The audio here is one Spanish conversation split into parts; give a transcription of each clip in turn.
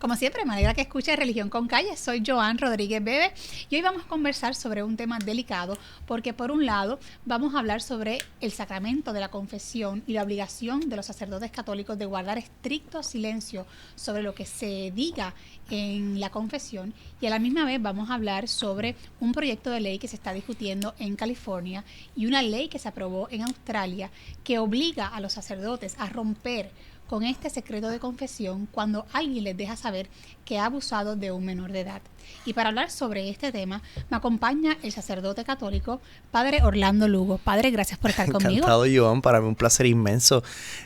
Como siempre, me alegra que escuches Religión con Calle. Soy Joan Rodríguez Bebe y hoy vamos a conversar sobre un tema delicado porque, por un lado, vamos a hablar sobre el sacramento de la confesión y la obligación de los sacerdotes católicos de guardar estricto silencio sobre lo que se diga en la confesión, y a la misma vez vamos a hablar sobre un proyecto de ley que se está discutiendo en California y una ley que se aprobó en Australia que obliga a los sacerdotes a romper con este secreto de confesión cuando alguien les deja saber que ha abusado de un menor de edad. Y para hablar sobre este tema, me acompaña el sacerdote católico, Padre Orlando Lugo. Padre, gracias por estar conmigo. Encantado, Joan, para mí un placer inmenso.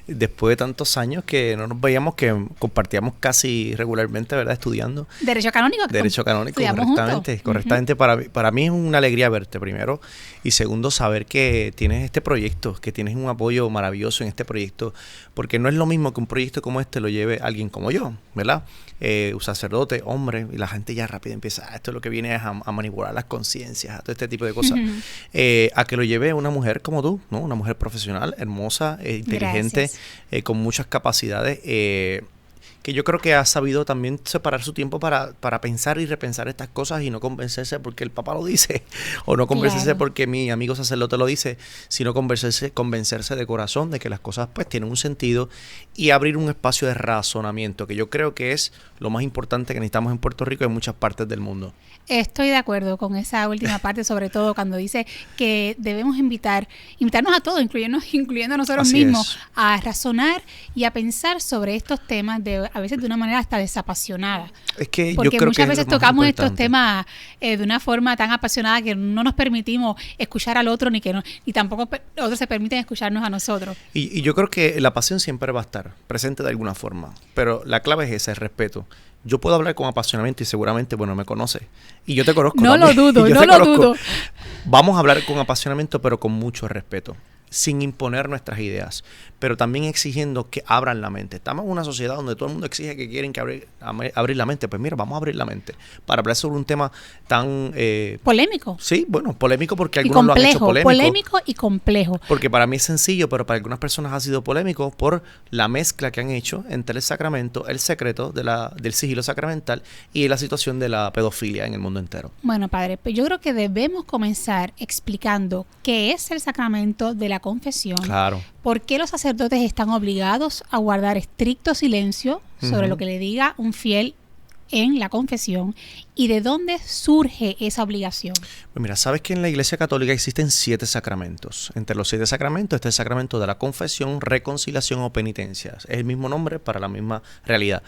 Después de tantos años que no nos veíamos, que compartíamos casi regularmente, ¿verdad? Estudiando. Derecho canónico. Derecho canónico, correctamente. Correctamente. Para mí es una alegría verte, primero. Y segundo, saber que tienes este proyecto, que tienes un apoyo maravilloso en este proyecto. Porque no es lo mismo que un proyecto como este lo lleve alguien como yo, ¿verdad? Un sacerdote, hombre, y la gente ya rápido empieza, esto es lo que viene es a manipular las conciencias, a todo este tipo de cosas, a que lo lleve una mujer como tú, ¿no? Una mujer profesional, hermosa, inteligente, con muchas capacidades, que yo creo que ha sabido también separar su tiempo para pensar y repensar estas cosas y no convencerse porque el Papa lo dice, o no convencerse porque mi amigo sacerdote lo dice, sino convencerse de corazón de que las cosas pues tienen un sentido y abrir un espacio de razonamiento, que yo creo que es lo más importante que necesitamos en Puerto Rico y en muchas partes del mundo. Estoy de acuerdo con esa última parte, sobre todo cuando dice que debemos invitarnos a todos, incluyendo a nosotros mismos, a razonar y a pensar sobre estos temas a veces de una manera hasta desapasionada. Es que porque yo creo muchas que veces tocamos estos temas de una forma tan apasionada que no nos permitimos escuchar al otro ni tampoco otros se permiten escucharnos a nosotros. Y yo creo que la pasión siempre va a estar presente de alguna forma, pero la clave es esa, el respeto. Yo puedo hablar con apasionamiento y seguramente, me conoces. Y yo te conozco No también. lo dudo. Vamos a hablar con apasionamiento, pero con mucho respeto, sin imponer nuestras ideas, pero también exigiendo que abran la mente. Estamos en una sociedad donde todo el mundo exige que quieren abrir la mente. Pues mira, vamos a abrir la mente para hablar sobre un tema tan... polémico. Sí, polémico porque algunos lo han hecho polémico. Polémico y complejo. Porque para mí es sencillo, pero para algunas personas ha sido polémico por la mezcla que han hecho entre el sacramento, el secreto del sigilo sacramental y la situación de la pedofilia en el mundo entero. Bueno, padre, pues yo creo que debemos comenzar explicando qué es el sacramento de la confesión. Claro. ¿Por qué los sacerdotes están obligados a guardar estricto silencio sobre lo que le diga un fiel en la confesión? ¿Y de dónde surge esa obligación? Pues mira, sabes que en la Iglesia Católica existen 7 sacramentos. Entre los 7 sacramentos está el sacramento de la confesión, reconciliación o penitencia. Es el mismo nombre para la misma realidad.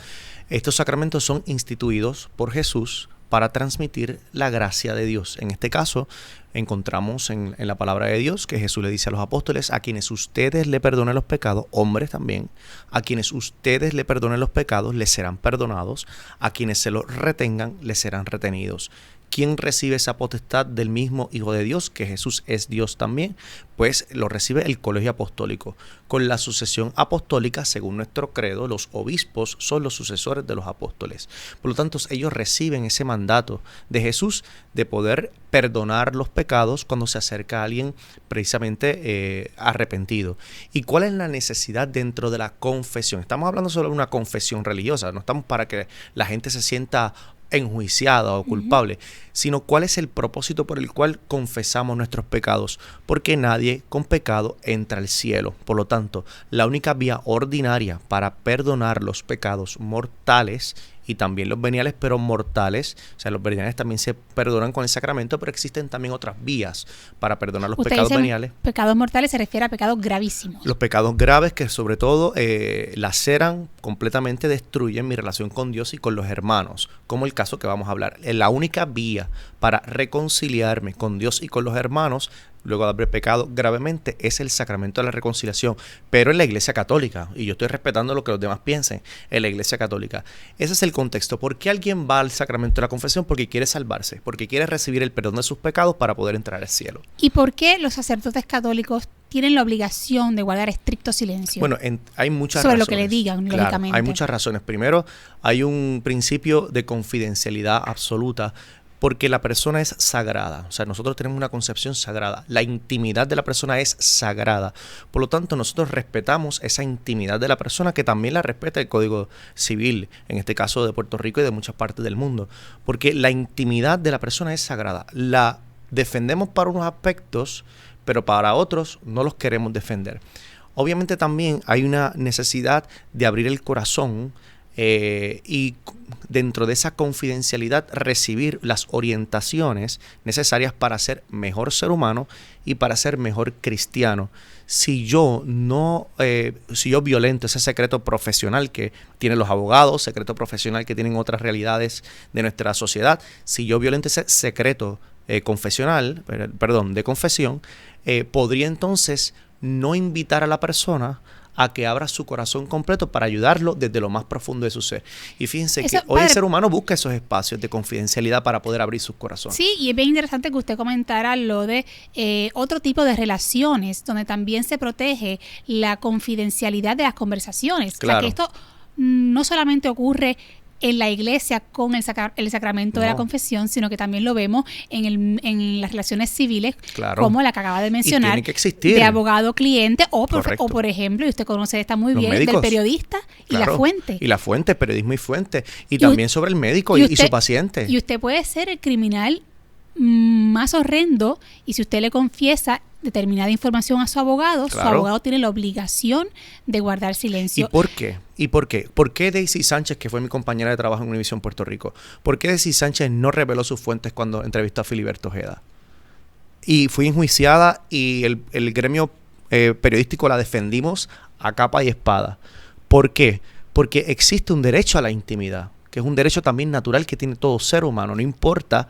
Estos sacramentos son instituidos por Jesús para transmitir la gracia de Dios. En este caso, encontramos en la palabra de Dios que Jesús le dice a los apóstoles: a quienes ustedes le perdonen los pecados, hombres también, a quienes ustedes le perdonen los pecados, les serán perdonados, a quienes se los retengan, les serán retenidos. ¿Quién recibe esa potestad del mismo Hijo de Dios, que Jesús es Dios también? Pues lo recibe el colegio apostólico. Con la sucesión apostólica, según nuestro credo, los obispos son los sucesores de los apóstoles. Por lo tanto, ellos reciben ese mandato de Jesús de poder perdonar los pecados cuando se acerca a alguien precisamente arrepentido. ¿Y cuál es la necesidad dentro de la confesión? Estamos hablando solo de una confesión religiosa, no estamos para que la gente se sienta enjuiciada o culpable, sino cuál es el propósito por el cual confesamos nuestros pecados, porque nadie con pecado entra al cielo. Por lo tanto, la única vía ordinaria para perdonar los pecados mortales y también los veniales, pero mortales, o sea, los veniales también se perdonan con el sacramento, pero existen también otras vías para perdonar los pecados veniales. Pecados mortales se refiere a pecados gravísimos. Los pecados graves que sobre todo laceran, completamente destruyen mi relación con Dios y con los hermanos, como el caso que vamos a hablar. La única vía para reconciliarme con Dios y con los hermanos luego de haber pecado gravemente es el sacramento de la reconciliación, pero en la Iglesia Católica, y yo estoy respetando lo que los demás piensen, en la Iglesia Católica. Ese es el contexto. ¿Por qué alguien va al sacramento de la confesión? Porque quiere salvarse, porque quiere recibir el perdón de sus pecados para poder entrar al cielo. ¿Y por qué los sacerdotes católicos tienen la obligación de guardar estricto silencio? Bueno, hay muchas sobre razones. Sobre lo que le digan, claro, lógicamente. Hay muchas razones. Primero, hay un principio de confidencialidad absoluta Porque la persona es sagrada. O sea, nosotros tenemos una concepción sagrada. La intimidad de la persona es sagrada. Por lo tanto, nosotros respetamos esa intimidad de la persona, que también la respeta el Código Civil, en este caso de Puerto Rico y de muchas partes del mundo. Porque la intimidad de la persona es sagrada. La defendemos para unos aspectos, pero para otros no los queremos defender. Obviamente también hay una necesidad de abrir el corazón y dentro de esa confidencialidad recibir las orientaciones necesarias para ser mejor ser humano y para ser mejor cristiano. Si yo violento ese secreto profesional que tienen los abogados, secreto profesional que tienen otras realidades de nuestra sociedad, si yo violento ese secreto de confesión, podría entonces no invitar a la persona a que abra su corazón completo para ayudarlo desde lo más profundo de su ser. Y fíjense que hoy el ser humano busca esos espacios de confidencialidad para poder abrir sus corazones. Sí, y es bien interesante que usted comentara lo de otro tipo de relaciones, donde también se protege la confidencialidad de las conversaciones. Claro. O sea, que esto no solamente ocurre en la iglesia con el sacramento de la confesión, sino que también lo vemos en las relaciones civiles, claro, como la que acaba de mencionar, tiene que existir, de abogado-cliente, o por ejemplo, y usted conoce esta muy bien, médicos, del periodista, claro, y la fuente. Y la fuente, periodismo y fuente. Y también sobre el médico y su paciente. Y usted puede ser el criminal más horrendo, y si usted le confiesa determinada información a su abogado, claro, su abogado tiene la obligación de guardar silencio. ¿Y por qué? ¿Por qué Daisy Sánchez, que fue mi compañera de trabajo en Univisión Puerto Rico, por qué Daisy Sánchez no reveló sus fuentes cuando entrevistó a Filiberto Ojeda? Y fui enjuiciada y el gremio periodístico la defendimos a capa y espada. ¿Por qué? Porque existe un derecho a la intimidad, que es un derecho también natural que tiene todo ser humano, no importa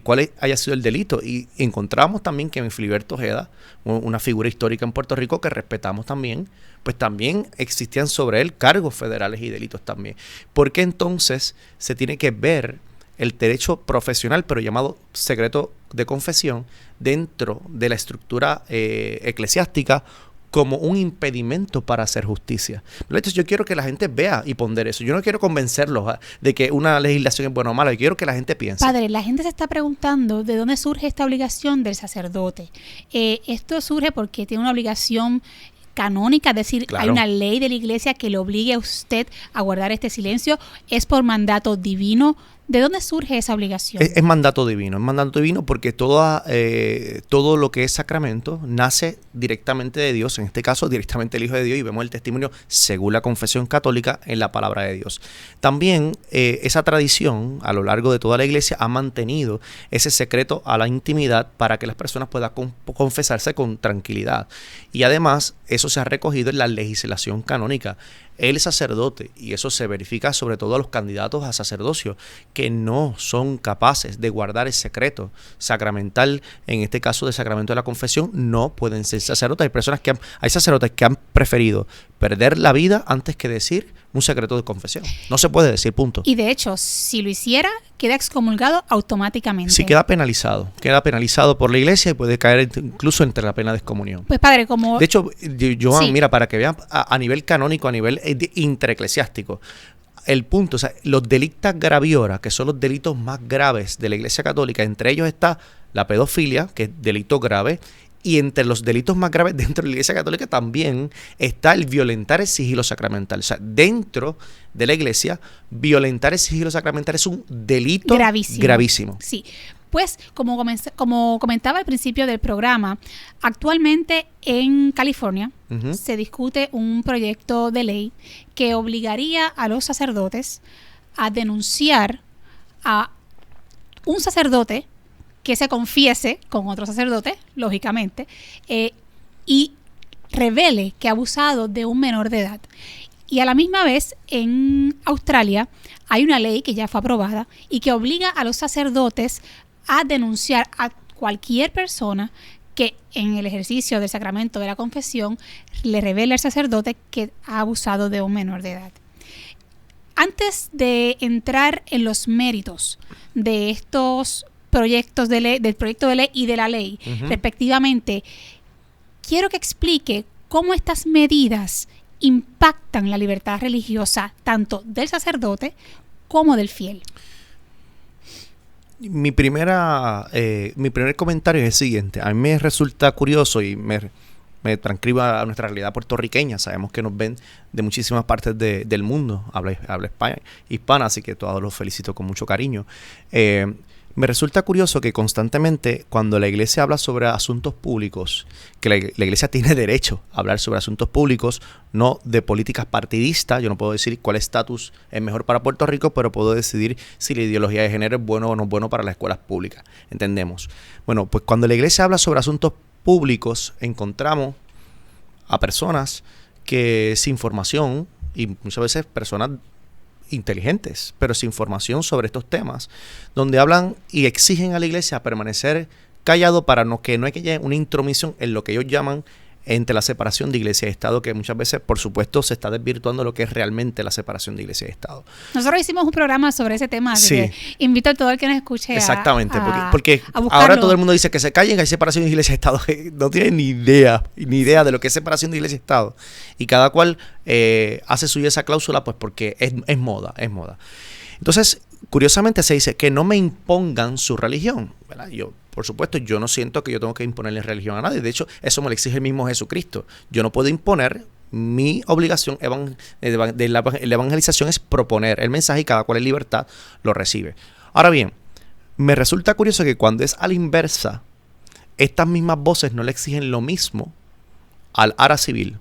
cuál haya sido el delito. Y encontramos también que en Filiberto Ojeda, una figura histórica en Puerto Rico que respetamos también, pues también existían sobre él cargos federales y delitos también. ¿Por qué entonces se tiene que ver el derecho profesional, pero llamado secreto de confesión, dentro de la estructura eclesiástica como un impedimento para hacer justicia? Entonces yo quiero que la gente vea y pondere eso. Yo no quiero convencerlos de que una legislación es buena o mala. Yo quiero que la gente piense. Padre, la gente se está preguntando de dónde surge esta obligación del sacerdote. Esto surge porque tiene una obligación canónica, es decir, claro, hay una ley de la iglesia que le obligue a usted a guardar este silencio. ¿Es por mandato divino? ¿De dónde surge esa obligación? Es mandato divino. Es mandato divino porque todo lo que es sacramento nace directamente de Dios, en este caso directamente del Hijo de Dios, y vemos el testimonio según la confesión católica en la palabra de Dios. También esa tradición a lo largo de toda la iglesia ha mantenido ese secreto a la intimidad para que las personas puedan confesarse con tranquilidad. Y además eso se ha recogido en la legislación canónica. El sacerdote, y eso se verifica sobre todo a los candidatos a sacerdocio, que no son capaces de guardar el secreto sacramental, en este caso del sacramento de la confesión, no pueden ser sacerdotes. Hay sacerdotes que han preferido perder la vida antes que decir un secreto de confesión. No se puede decir, punto. Y de hecho, si lo hiciera, queda excomulgado automáticamente. Sí, queda penalizado por la iglesia y puede caer incluso entre la pena de excomunión. Pues padre, como... De hecho, Joan, sí, mira, para que vean a nivel canónico, a nivel intereclesiástico, el punto, o sea, los delicta graviora, que son los delitos más graves de la iglesia católica, entre ellos está la pedofilia, que es delito grave, y entre los delitos más graves dentro de la iglesia católica también está el violentar el sigilo sacramental. O sea, dentro de la iglesia, violentar el sigilo sacramental es un delito gravísimo. Sí. Pues, como comentaba al principio del programa, actualmente en California se discute un proyecto de ley que obligaría a los sacerdotes a denunciar a un sacerdote que se confiese con otro sacerdote, lógicamente, y revele que ha abusado de un menor de edad. Y a la misma vez, en Australia hay una ley que ya fue aprobada y que obliga a los sacerdotes a denunciar a cualquier persona que en el ejercicio del sacramento de la confesión le revele al sacerdote que ha abusado de un menor de edad. Antes de entrar en los méritos de estos proyectos de ley, del proyecto de ley y de la ley, respectivamente, quiero que explique cómo estas medidas impactan la libertad religiosa tanto del sacerdote como del fiel. mi primer comentario es el siguiente. A mí me resulta curioso y me transcriba a nuestra realidad puertorriqueña. Sabemos que nos ven de muchísimas partes del mundo, habla hispana, así que todos los felicito con mucho cariño. Me resulta curioso que constantemente cuando la iglesia habla sobre asuntos públicos, que la iglesia tiene derecho a hablar sobre asuntos públicos, no de políticas partidistas. Yo no puedo decir cuál estatus es mejor para Puerto Rico, pero puedo decidir si la ideología de género es bueno o no es bueno para las escuelas públicas. ¿Entendemos? Bueno, pues cuando la iglesia habla sobre asuntos públicos, encontramos a personas que sin formación, y muchas veces personas inteligentes, pero sin formación sobre estos temas, donde hablan y exigen a la iglesia permanecer callado para que no haya una intromisión en lo que ellos llaman entre la separación de iglesia y Estado, que muchas veces, por supuesto, se está desvirtuando lo que es realmente la separación de iglesia y Estado. Nosotros hicimos un programa sobre ese tema, así que invito a todo el que nos escuche exactamente, porque ahora todo el mundo dice que se callen, que hay separación de iglesia y Estado. No tienen ni idea de lo que es separación de iglesia y Estado. Y cada cual hace suya esa cláusula, pues porque es moda. Entonces, curiosamente se dice que no me impongan su religión, ¿verdad? Por supuesto, yo no siento que yo tengo que imponerle religión a nadie. De hecho, eso me lo exige el mismo Jesucristo. Yo no puedo imponer. Mi obligación de la evangelización es proponer el mensaje y cada cual en libertad lo recibe. Ahora bien, me resulta curioso que cuando es a la inversa, estas mismas voces no le exigen lo mismo al ara civil.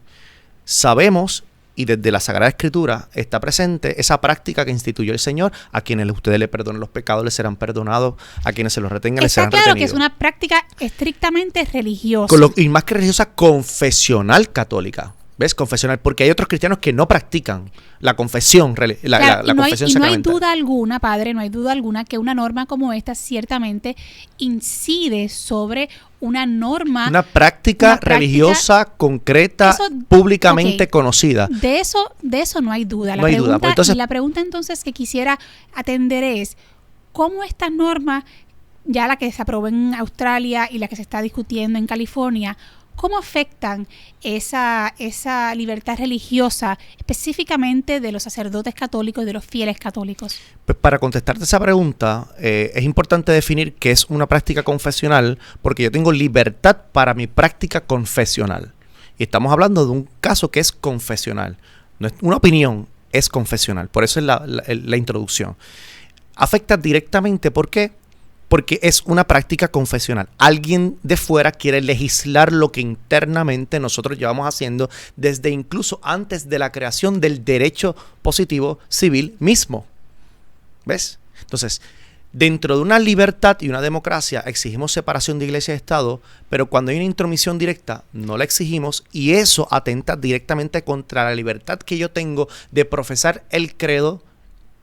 Sabemos, y desde la Sagrada Escritura está presente esa práctica que instituyó el Señor: a quienes ustedes le perdonen los pecados les serán perdonados, a quienes se los retengan les serán retenidos. Está claro que es una práctica estrictamente religiosa. Y más que religiosa, confesional católica. ¿Ves? Confesional, porque hay otros cristianos que no practican la confesión, la confesión sacramental. No hay duda alguna, padre, no hay duda alguna que una norma como esta ciertamente incide sobre una norma. Una práctica religiosa concreta, públicamente conocida. De eso no hay duda. No hay duda. Pues entonces, la pregunta entonces que quisiera atender es, ¿cómo esta norma, ya la que se aprobó en Australia y la que se está discutiendo en California, cómo afectan esa libertad religiosa específicamente de los sacerdotes católicos y de los fieles católicos? Pues para contestarte esa pregunta, es importante definir qué es una práctica confesional, porque yo tengo libertad para mi práctica confesional. Y estamos hablando de un caso que es confesional. No es una opinión, es confesional. Por eso es la introducción. Afecta directamente, ¿por qué? Porque es una práctica confesional. Alguien de fuera quiere legislar lo que internamente nosotros llevamos haciendo desde incluso antes de la creación del derecho positivo civil mismo. ¿Ves? Entonces, dentro de una libertad y una democracia exigimos separación de iglesia y Estado, pero cuando hay una intromisión directa no la exigimos, y eso atenta directamente contra la libertad que yo tengo de profesar el credo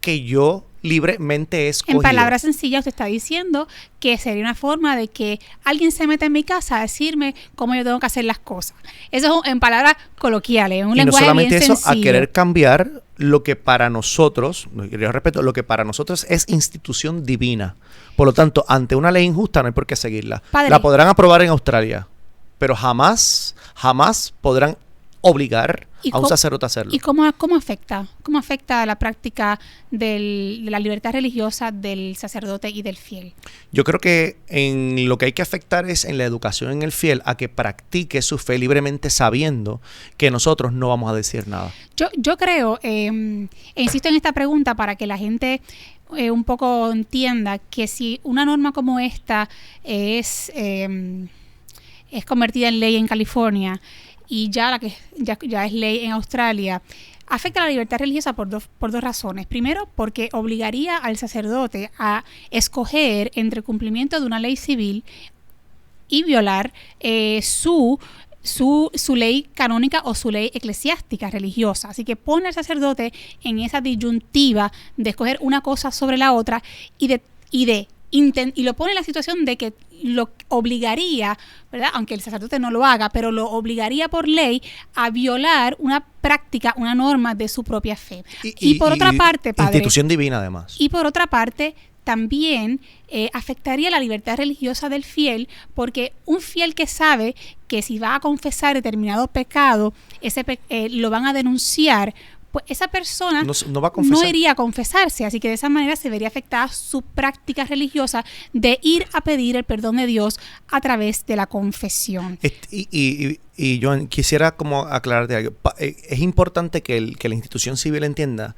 que yo libremente he escogido. En palabras sencillas, usted está diciendo que sería una forma de que alguien se meta en mi casa a decirme cómo yo tengo que hacer las cosas. Eso es en palabras coloquiales, un lenguaje bien sencillo. Y no solamente eso, a querer cambiar lo que para nosotros, yo respeto, lo que para nosotros es institución divina. Por lo tanto, ante una ley injusta no hay por qué seguirla. Padre, la podrán aprobar en Australia, pero jamás podrán obligar a un sacerdote a hacerlo. ¿Y cómo afecta? ¿Cómo afecta la práctica de la libertad religiosa del sacerdote y del fiel? Yo creo que en lo que hay que afectar es en la educación en el fiel, a que practique su fe libremente sabiendo que nosotros no vamos a decir nada. Yo creo, insisto en esta pregunta para que la gente un poco entienda que si una norma como esta es convertida en ley en California, y ya es ley en Australia, afecta la libertad religiosa por dos razones. Primero, porque obligaría al sacerdote a escoger entre el cumplimiento de una ley civil y violar su ley canónica o su ley eclesiástica religiosa. Así que pone al sacerdote en esa disyuntiva de escoger una cosa sobre la otra y lo pone en la situación de que lo obligaría, ¿verdad? Aunque el sacerdote no lo haga, pero lo obligaría por ley a violar una práctica, una norma de su propia fe. Y por otra parte, padre, institución divina además. Y por otra parte, también afectaría la libertad religiosa del fiel, porque un fiel que sabe que si va a confesar determinado pecado, lo van a denunciar pues esa persona no va a confesar. No iría a confesarse, así que de esa manera se vería afectada su práctica religiosa de ir a pedir el perdón de Dios a través de la confesión. Y yo quisiera como aclararte algo. Es importante que la institución civil entienda.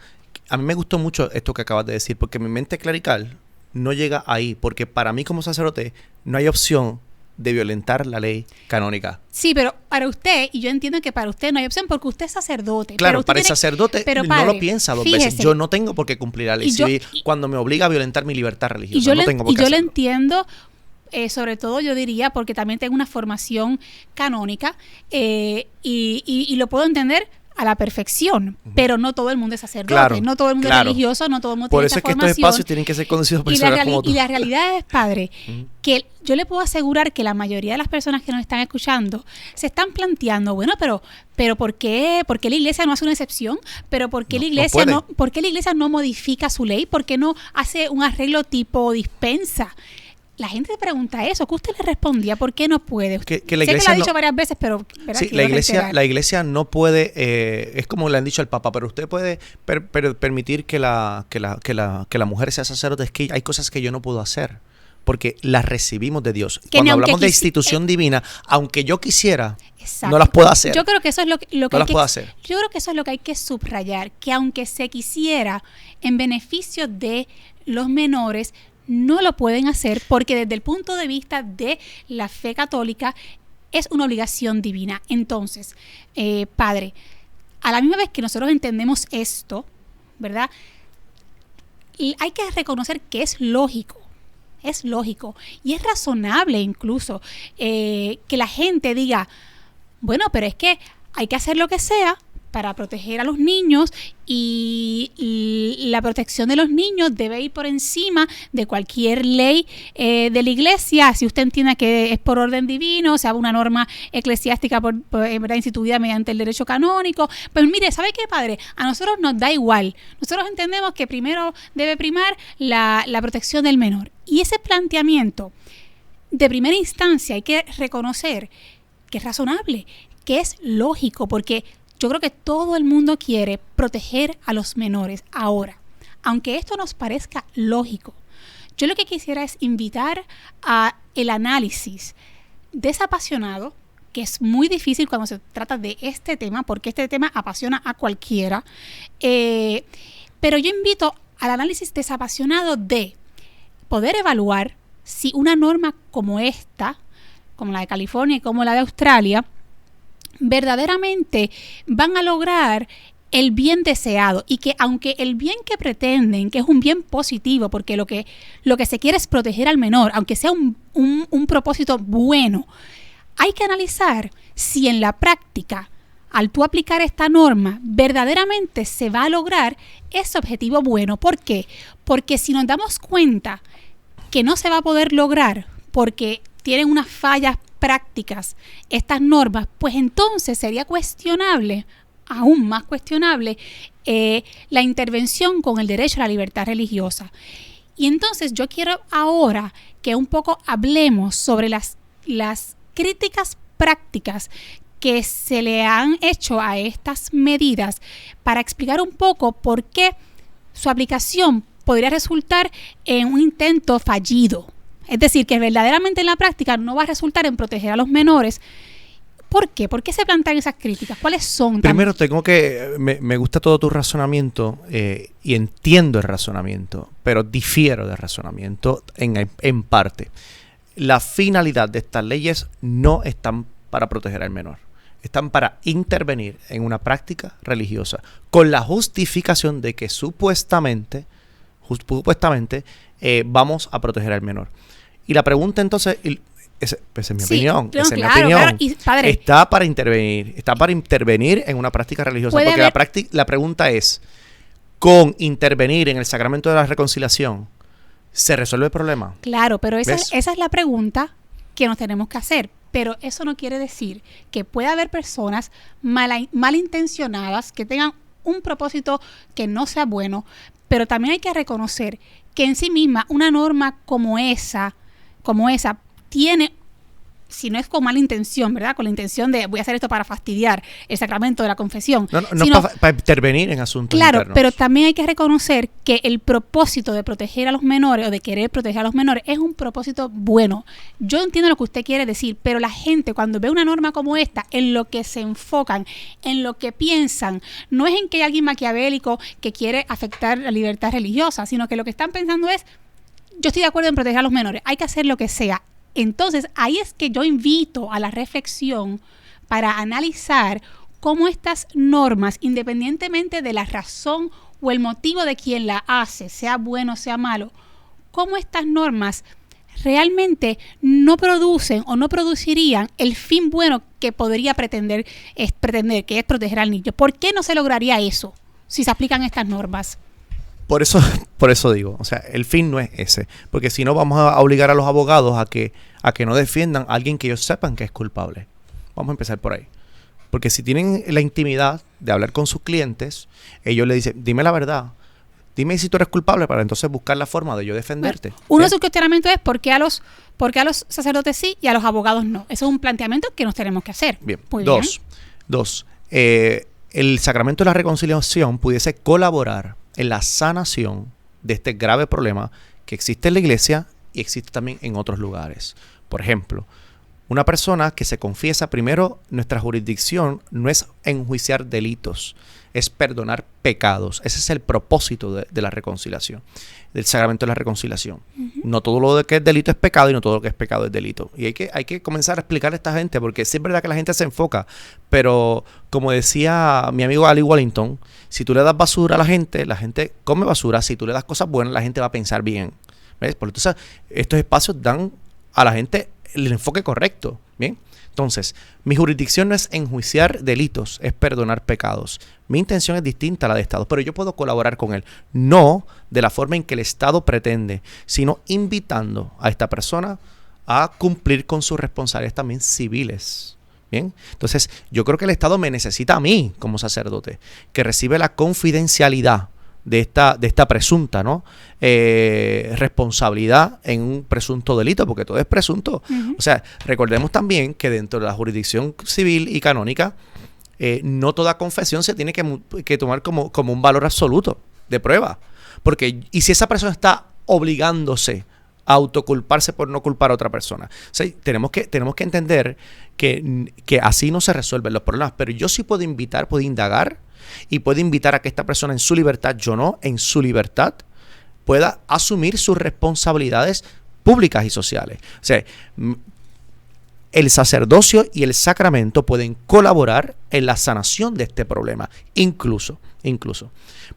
A mí me gustó mucho esto que acabas de decir, porque mi mente clerical no llega ahí, porque para mí como sacerdote no hay opción de violentar la ley canónica. Sí, pero para usted, y yo entiendo que para usted no hay opción porque usted es sacerdote. Claro, pero para el sacerdote padre, no lo piensa dos veces. Yo no tengo por qué cumplir la ley civil cuando me obliga a violentar mi libertad religiosa. Yo lo entiendo, sobre todo yo diría, porque también tengo una formación canónica y lo puedo entender a la perfección, pero no todo el mundo es sacerdote, claro, no todo el mundo es religioso, no todo el mundo tiene esa formación. Por eso es que estos espacios tienen que ser conocidos por personas como tú. Y la realidad es, padre, que yo le puedo asegurar que la mayoría de las personas que nos están escuchando se están planteando, bueno, pero ¿por qué la iglesia no hace una excepción? ¿Pero por qué la iglesia no modifica su ley? ¿Por qué no hace un arreglo tipo dispensa? La gente pregunta eso. ¿Qué usted le respondía? ¿Por qué no puede? Que la iglesia sé que lo ha dicho varias veces, pero... Sí, la iglesia no puede... es como le han dicho al Papa, pero usted puede permitir que la mujer sea sacerdote. Es que hay cosas que yo no puedo hacer, porque las recibimos de Dios. Cuando hablamos de institución divina, aunque yo quisiera, no las puedo hacer. Yo creo que eso es lo que no las puedo hacer. Yo creo que eso es lo que hay que subrayar, que aunque se quisiera, en beneficio de los menores, no lo pueden hacer porque desde el punto de vista de la fe católica es una obligación divina. Entonces, padre, a la misma vez que nosotros entendemos esto, ¿verdad? Y hay que reconocer que es lógico y es razonable incluso que la gente diga, bueno, pero es que hay que hacer lo que sea para proteger a los niños y la protección de los niños debe ir por encima de cualquier ley de la iglesia, si usted entiende que es por orden divino, o sea, una norma eclesiástica instituida mediante el derecho canónico. Pues mire, ¿sabe qué, padre? A nosotros nos da igual. Nosotros entendemos que primero debe primar la protección del menor. Y ese planteamiento de primera instancia hay que reconocer que es razonable, que es lógico, porque yo creo que todo el mundo quiere proteger a los menores. Ahora, aunque esto nos parezca lógico, yo lo que quisiera es invitar a el análisis desapasionado, que es muy difícil cuando se trata de este tema, porque este tema apasiona a cualquiera. Pero yo invito al análisis desapasionado de poder evaluar si una norma como esta, como la de California y como la de Australia, verdaderamente van a lograr el bien deseado y que aunque el bien que pretenden, que es un bien positivo, porque lo que se quiere es proteger al menor, aunque sea un propósito bueno, hay que analizar si en la práctica, al tú aplicar esta norma, verdaderamente se va a lograr ese objetivo bueno. ¿Por qué? Porque si nos damos cuenta que no se va a poder lograr porque tienen unas fallas prácticas estas normas, pues entonces sería cuestionable, aún más cuestionable, la intervención con el derecho a la libertad religiosa. Y entonces yo quiero ahora que un poco hablemos sobre las críticas prácticas que se le han hecho a estas medidas para explicar un poco por qué su aplicación podría resultar en un intento fallido. Es decir, que verdaderamente en la práctica no va a resultar en proteger a los menores. ¿Por qué? ¿Por qué se plantean esas críticas? ¿Cuáles son? Primero, me gusta todo tu razonamiento y entiendo el razonamiento, pero difiero del razonamiento en parte. La finalidad de estas leyes no están para proteger al menor. Están para intervenir en una práctica religiosa con la justificación de que supuestamente vamos a proteger al menor. Y la pregunta entonces, esa es mi opinión, Claro, y, padre, está para intervenir en una práctica religiosa, porque la pregunta es, ¿con intervenir en el sacramento de la reconciliación se resuelve el problema? Claro, pero esa es la pregunta que nos tenemos que hacer. Pero eso no quiere decir que pueda haber personas malintencionadas que tengan un propósito que no sea bueno, pero también hay que reconocer que en sí misma una norma como esa tiene si no es con mala intención, ¿verdad? Con la intención de voy a hacer esto para fastidiar el sacramento de la confesión. No para intervenir en asuntos internos. Claro, pero también hay que reconocer que el propósito de proteger a los menores o de querer proteger a los menores es un propósito bueno. Yo entiendo lo que usted quiere decir, pero la gente cuando ve una norma como esta, en lo que se enfocan, en lo que piensan, no es en que hay alguien maquiavélico que quiere afectar la libertad religiosa, sino que lo que están pensando es, yo estoy de acuerdo en proteger a los menores, hay que hacer lo que sea. Entonces, ahí es que yo invito a la reflexión para analizar cómo estas normas, independientemente de la razón o el motivo de quien la hace, sea bueno o sea malo, cómo estas normas realmente no producen o no producirían el fin bueno que podría pretender, que es proteger al niño. ¿Por qué no se lograría eso si se aplican estas normas? Por eso digo, o sea, el fin no es ese, porque si no vamos a obligar a los abogados a que no defiendan a alguien que ellos sepan que es culpable. Vamos a empezar por ahí. Porque si tienen la intimidad de hablar con sus clientes, ellos le dicen, dime la verdad, dime si tú eres culpable para entonces buscar la forma de yo defenderte. Bueno, uno de sus cuestionamientos es ¿por qué a los sacerdotes sí y a los abogados no? Eso es un planteamiento que nos tenemos que hacer. Bien. Dos. El sacramento de la reconciliación pudiese colaborar en la sanación de este grave problema que existe en la iglesia y existe también en otros lugares. Por ejemplo, una persona que se confiesa, primero, nuestra jurisdicción no es enjuiciar delitos, es perdonar pecados. Ese es el propósito de la reconciliación, del sacramento de la reconciliación. Uh-huh. No todo lo que es delito es pecado y no todo lo que es pecado es delito. Y hay que comenzar a explicar a esta gente, porque sí es verdad que la gente se enfoca, pero como decía mi amigo Ali Wellington, si tú le das basura a la gente come basura. Si tú le das cosas buenas, la gente va a pensar bien. ¿Ves? Por eso estos espacios dan a la gente el enfoque correcto. Bien. Entonces, mi jurisdicción no es enjuiciar delitos, es perdonar pecados. Mi intención es distinta a la de Estado, pero yo puedo colaborar con él. No de la forma en que el Estado pretende, sino invitando a esta persona a cumplir con sus responsabilidades también civiles. Bien, entonces yo creo que el Estado me necesita a mí como sacerdote, que recibe la confidencialidad de esta presunta, ¿no? Responsabilidad en un presunto delito, porque todo es presunto. Uh-huh. O sea, recordemos también que dentro de la jurisdicción civil y canónica, no toda confesión se tiene que tomar como un valor absoluto de prueba. Porque, y si esa persona está obligándose a autoculparse por no culpar a otra persona. O sea, tenemos que entender que así no se resuelven los problemas, pero yo sí puedo indagar, y puede invitar a que esta persona en su libertad, yo no, en su libertad, pueda asumir sus responsabilidades públicas y sociales. O sea, el sacerdocio y el sacramento pueden colaborar en la sanación de este problema, incluso.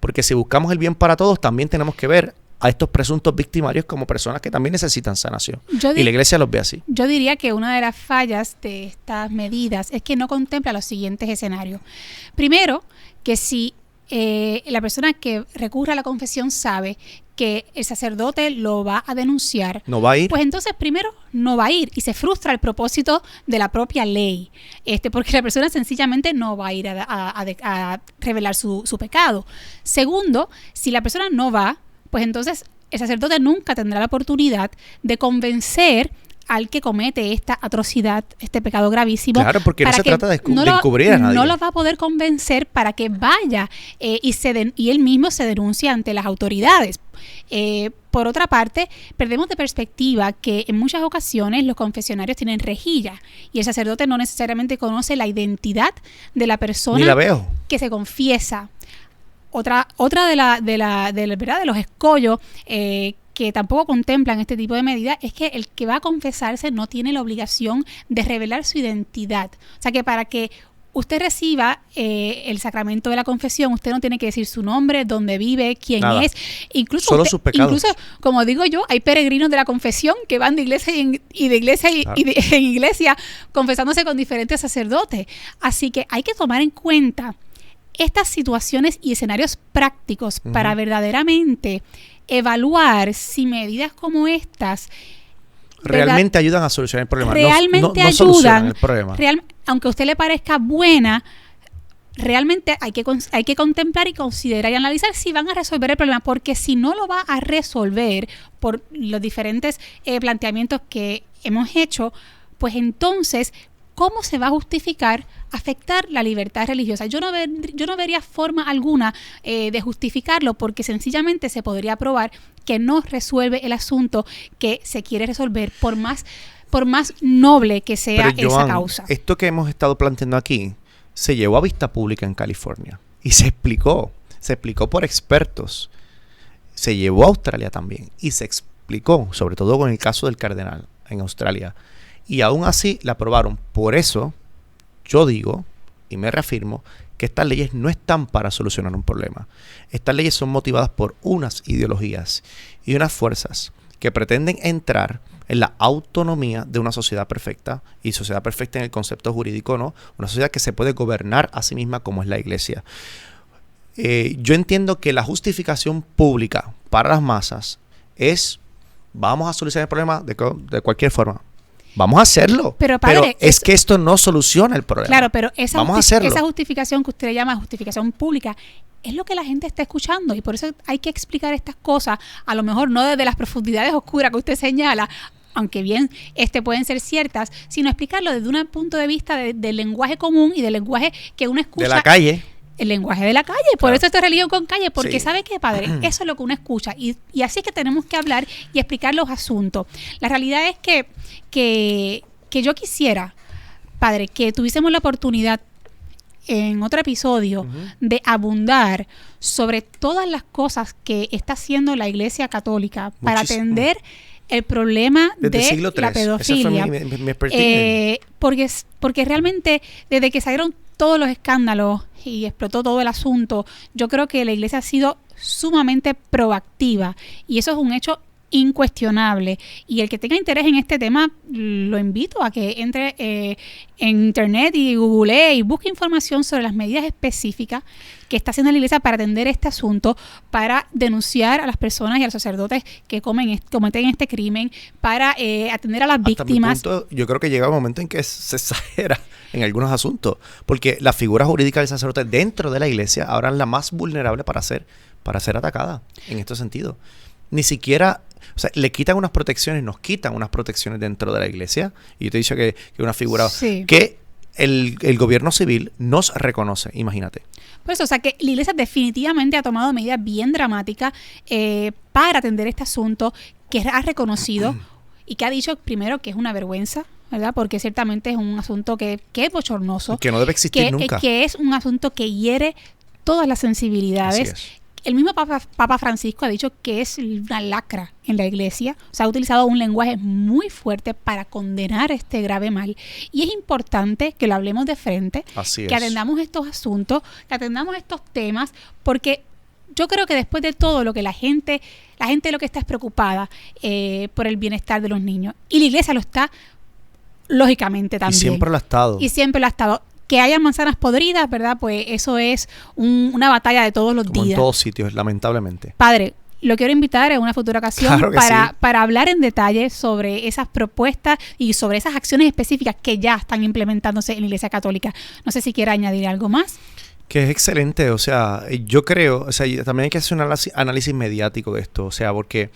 Porque si buscamos el bien para todos, también tenemos que ver a estos presuntos victimarios como personas que también necesitan sanación. Y la iglesia los ve así. Yo diría que una de las fallas de estas medidas es que no contempla los siguientes escenarios. Primero, que si la persona que recurre a la confesión sabe que el sacerdote lo va a denunciar, no va a ir. Pues entonces primero no va a ir y se frustra el propósito de la propia ley, porque la persona sencillamente no va a ir a revelar su pecado. Segundo, si la persona no va, pues entonces el sacerdote nunca tendrá la oportunidad de convencer al que comete esta atrocidad, este pecado gravísimo. Claro, porque no se trata de encubrir a nadie. No lo va a poder convencer para que vaya y él mismo se denuncie ante las autoridades. Por otra parte, perdemos de perspectiva que en muchas ocasiones los confesionarios tienen rejilla y el sacerdote no necesariamente conoce la identidad de la persona que se confiesa. Otra de los escollos que tampoco contemplan este tipo de medidas es que el que va a confesarse no tiene la obligación de revelar su identidad. O sea que para que usted reciba el sacramento de la confesión, usted no tiene que decir su nombre, dónde vive, quién Nada. es. Solo sus pecados. Incluso, como digo yo, hay peregrinos de la confesión que van de iglesia en iglesia confesándose con diferentes sacerdotes. Así que hay que tomar en cuenta estas situaciones y escenarios prácticos para verdaderamente evaluar si medidas como estas realmente ayudan a solucionar el problema. Realmente no ayudan el problema. Aunque a usted le parezca buena, realmente hay que contemplar y considerar y analizar si van a resolver el problema, porque si no lo va a resolver por los diferentes planteamientos que hemos hecho, pues entonces, ¿cómo se va a justificar afectar la libertad religiosa? Yo no vería forma alguna de justificarlo, porque sencillamente se podría probar que no resuelve el asunto que se quiere resolver, por más noble que sea esa causa. Esto que hemos estado planteando aquí se llevó a vista pública en California y se explicó por expertos. Se llevó a Australia también y se explicó, sobre todo con el caso del cardenal en Australia. Y aún así la aprobaron. Por eso yo digo y me reafirmo que estas leyes no están para solucionar un problema. Estas leyes son motivadas por unas ideologías y unas fuerzas que pretenden entrar en la autonomía de una sociedad perfecta, y sociedad perfecta en el concepto jurídico, ¿no? Una sociedad que se puede gobernar a sí misma, como es la Iglesia. Yo entiendo que la justificación pública para las masas es: vamos a solucionar el problema de cualquier forma. Vamos a hacerlo. Pero, padre, es que esto no soluciona el problema. Claro, pero esa esa justificación que usted le llama justificación pública es lo que la gente está escuchando, y por eso hay que explicar estas cosas, a lo mejor no desde las profundidades oscuras que usted señala, aunque bien pueden ser ciertas, sino explicarlo desde un punto de vista del lenguaje común y del lenguaje que uno escucha. De la calle. El lenguaje de la calle, por Claro. eso esto es religión con calle, porque Sí. ¿sabe qué, padre? Eso es lo que uno escucha, y así es que tenemos que hablar y explicar los asuntos. La realidad es que yo quisiera, padre, que tuviésemos la oportunidad en otro episodio de abundar sobre todas las cosas que está haciendo la Iglesia Católica para atender el problema Desde el de siglo la III. pedofilia. Esa fue mi expertise. Porque realmente, desde que salieron todos los escándalos y explotó todo el asunto, yo creo que la Iglesia ha sido sumamente proactiva, y eso es un hecho incuestionable. Y el que tenga interés en este tema, lo invito a que entre en internet y googlee y busque información sobre las medidas específicas que está haciendo la Iglesia para atender este asunto, para denunciar a las personas y a los sacerdotes que cometen este crimen, para atender a las víctimas. Hasta mi punto, yo creo que llega un momento en que se exagera en algunos asuntos, porque la figura jurídica del sacerdote dentro de la Iglesia ahora es la más vulnerable para ser atacada en este sentido. Ni siquiera, o sea, le quitan unas protecciones, nos quitan unas protecciones dentro de la Iglesia, y yo te he dicho que una figura que el gobierno civil nos reconoce, imagínate. Por eso, o sea, que la Iglesia definitivamente ha tomado medidas bien dramáticas para atender este asunto, que ha reconocido y que ha dicho primero que es una vergüenza, ¿verdad? Porque ciertamente es un asunto que es bochornoso. Que no debe existir nunca. Que es un asunto que hiere todas las sensibilidades. Así es. El mismo Papa Francisco ha dicho que es una lacra en la Iglesia. O sea, ha utilizado un lenguaje muy fuerte para condenar este grave mal. Y es importante que lo hablemos de frente, que atendamos estos asuntos, que atendamos estos temas, porque yo creo que después de todo la gente lo que está es preocupada por el bienestar de los niños. Y la Iglesia lo está, lógicamente, también. Y siempre lo ha estado. Y siempre lo ha estado. Que haya manzanas podridas, ¿verdad? Pues eso es una batalla de todos los días. En todos sitios, lamentablemente. Padre, lo quiero invitar en una futura ocasión para hablar en detalle sobre esas propuestas y sobre esas acciones específicas que ya están implementándose en la Iglesia Católica. No sé si quiere añadir algo más. Que es excelente, o sea, yo creo, o sea, también hay que hacer un análisis mediático de esto, o sea, porque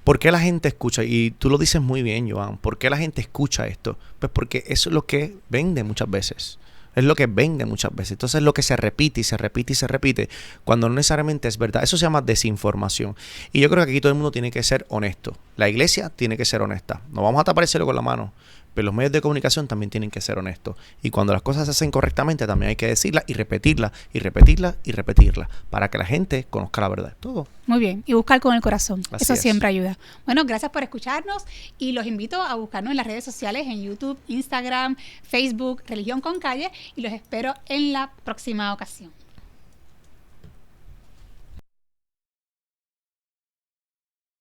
¿por qué la gente escucha? Y tú lo dices muy bien, Joan, ¿por qué la gente escucha esto? Pues porque eso es lo que vende muchas veces. Es lo que vende muchas veces. Entonces es lo que se repite y se repite y se repite, cuando no necesariamente es verdad. Eso se llama desinformación. Y yo creo que aquí todo el mundo tiene que ser honesto. La Iglesia tiene que ser honesta. No vamos a tapárselo con la mano, pero los medios de comunicación también tienen que ser honestos. Y cuando las cosas se hacen correctamente, también hay que decirlas y repetirlas y repetirlas y repetirlas, para que la gente conozca la verdad. Todo. Muy bien. Y buscar con el corazón. Así Eso es. siempre ayuda. Bueno, gracias por escucharnos, y los invito a buscarnos en las redes sociales, en YouTube, Instagram, Facebook, Religión con Calle, y los espero en la próxima ocasión.